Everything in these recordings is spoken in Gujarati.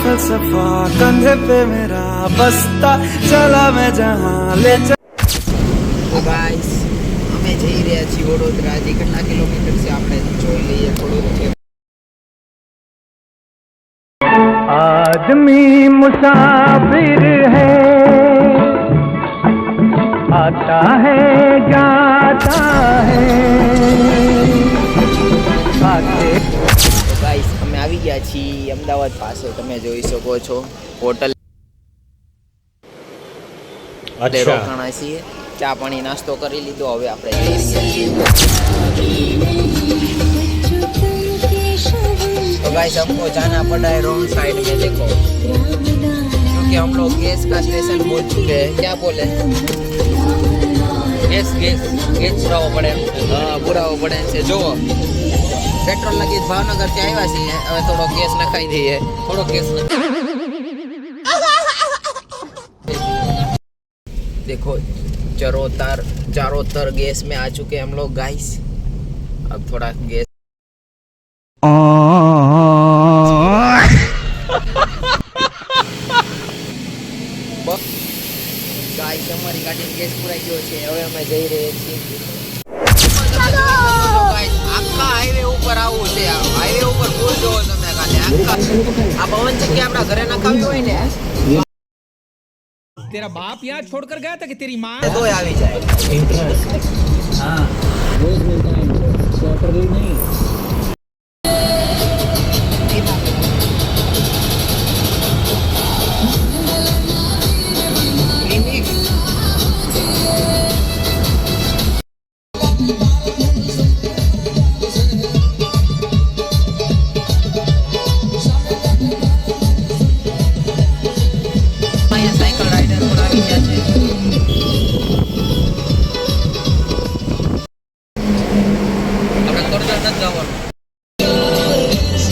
फलसफा कंधे पे मेरा बसता चला मैं जहां ले गाइस અમે જઈ રહ્યા છીએ વડોદરા થી કેટલા કિલોમીટર છે આપણે જોઈ લઈએ થોડું आदमी मुसाफिर है आता है जाता है ગાઈસ અમે આવી ગયા છીએ અમદાવાદ પાસે તમે જોઈ શકો છો હોટલ અચ્છા રોકાણા છીએ ચા પાણી નાસ્તો કરી લીધો હવે આપણે જઈ રહ્યા છીએ तो गाइस हमको जाना पड़ा है रॉन्ग साइड में देखो क्योंकि हम लोग गैस का स्टेशन पहुंच चुके हैं क्या बोले गैस पुराવો પડે પુરાવો પડે છે જો પેટ્રોલ લગી ભાવનગર થી આવ્યા છીએ હવે થોડો ગેસ નખાઈ દઈએ થોડો ગેસ देखो चारों तरफ गैस में आ चुके हैं हम लोग गाइस अब थोड़ा गैस गाइस हमारी गाड़ी में गैस पूरा गयो છે હવે અમે જઈ રહ્યા છીએ गाइस આખા હાઈવે ઉપર આવું છે હાઈવે ઉપર ફૂલ જોવો તમે ખાલી આખા આ પવન ચક્કી આપણા ઘરે નખાવી હોય ને तेरा बाप यहाँ छोड़कर गया था कि तेरी माँ तो આવી જાય इंटरेस्ट हां रोज मिलता है क्वार्टरली नहीं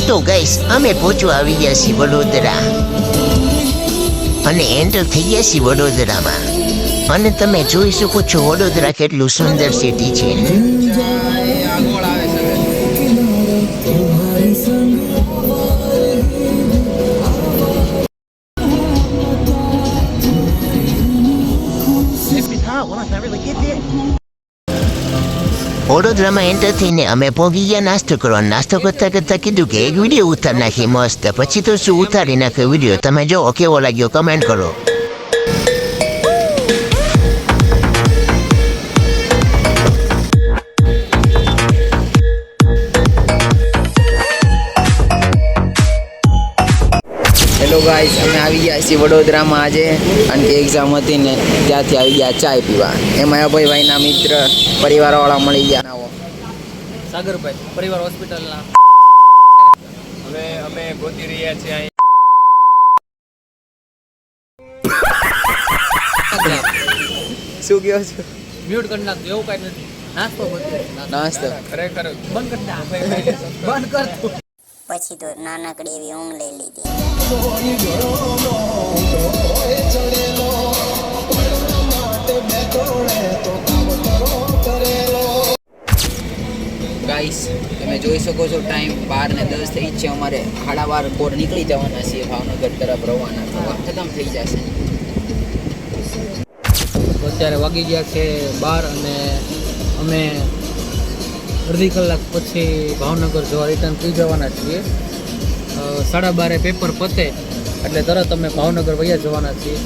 તો ગાઈસ અમે પહોંચવા આવી ગયા છીએ વડોદરા અને એન્ટર થઈ ગયા છીએ વડોદરામાં અને તમે જોઈ શકો છો વડોદરા કેટલું સુંદર સિટી છે વડોદરામાં એન્ટર થઈને અમે પહોંચી ગયા નાસ્તો કરવા નાસ્તો કરતા કીધું કે એક વિડીયો ઉતાર નાખી મસ્ત પછી તો શું ઉતારી નાખ્યો વિડીયો તમે જો કેવો લાગ્યો કમેન્ટ કરો હેલો ગાઈસ અમે આવી ગયા છીએ વડોદરામાં આજે કારણ કે એક્ઝામ હતી ને ત્યાંથી આવી ગયા ચાય પીવા એમાં અભયભાઈના મિત્ર પરિવારવાળા મળી ગયા સાગરભાઈ પરિવાર હોસ્પિટલના હવે અમે ગોતી રહ્યા છીએ શું કહો છો મ્યુટ કરી નાખજો એવું કાંઈ નથી નાસ્તો ખરેખર બંધ કરી નાખ બંધ કર પછી તો નાનકડી એવી ઊંઘ લઈ લીધી ગાઈસ તમે જોઈ શકો છો ટાઈમ 12:10 થઈ છે અમારે 12:30 કોર નીકળી જવાના છીએ ભાવનગર તરફ રવાના થવા ખતમ થઈ જશે અત્યારે વાગી ગયા છે 12 અને અમે અડધી કલાક પછી ભાવનગર જોવા રિટર્ન થઈ જવાના છીએ 12:30 પેપર પતે એટલે તરત અમે ભાવનગર વયા જવાના છીએ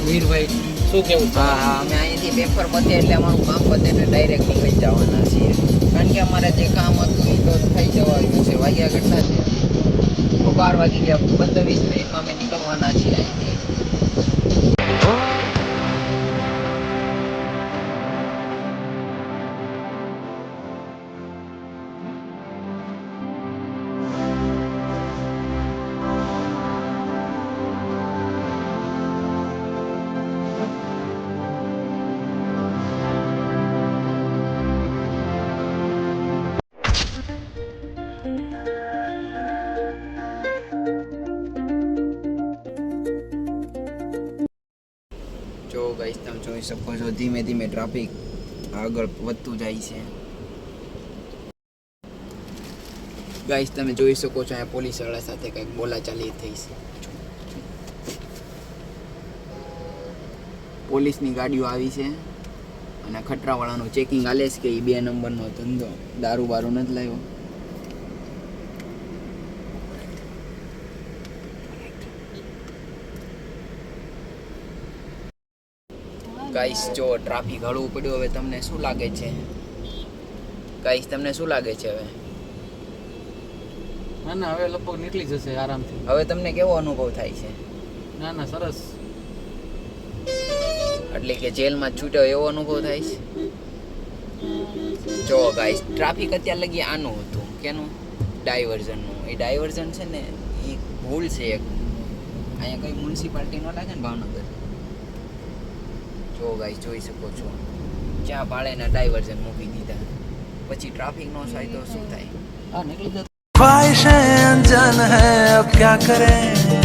વીરભાઈ શું કેવું હા અમે અહીંથી પેપર પતે એટલે અમારું કામ પતે એટલે ડાયરેક્ટ નીકળી જવાના છીએ કારણ કે અમારે જે કામ હતું એ તો થઈ જવાનું છે વાગ્યા કેટલા છે 12 વાગી ગયા 15-20 મિનિટમાં અમે નીકળવાના છીએ અહીંથી જો ગાઈસ તમે જોઈ શકો છો ધીમે ધીમે ટ્રાફિક આગળ વધતું જાય છે ગાઈસ તમે જોઈ શકો છો અહીંયા પોલીસ વાળા સાથે કંઈક બોલાચાલી થઈ છે. પોલીસની ગાડીઓ આવી છે અને ખટરાવાળાનું ચેકિંગ આલે છે કે એ 2 નંબરનો ધંધો દારૂ બારૂ નથી લાવ્યો. ગાઈસ જો ટ્રાફિક હળવું પડ્યું. હવે તમને શું લાગે છે ગાઈસ, તમને શું લાગે છે હવે? ના ના હવે લગભગ નીકળી જશે આરામથી. હવે તમને કેવો અનુભવ થાય છે? ના ના સરસ. એટલે કે જેલમાં છૂટ્યો એવો અનુભવ થાય છે. જો ગાઈસ ટ્રાફિક અત્યારે લગી આનું હતું કેનું ડાયવર્ઝનનું. એ ડાયવર્ઝન છે ને એ ભૂલ છે એક. અહીંયા કઈ મ્યુનિસિપાલિટી નો લાગે ને ભાવનગર. જો ગાઈસ જોઈ શકો છો જ્યાં ભાડેના ડાયવર્ઝન મૂકી દીધા. પછી ટ્રાફિક નો થાય તો શું થાય? હા નીકળી જશે. ख्वाहिशें अनजान है अब क्या करें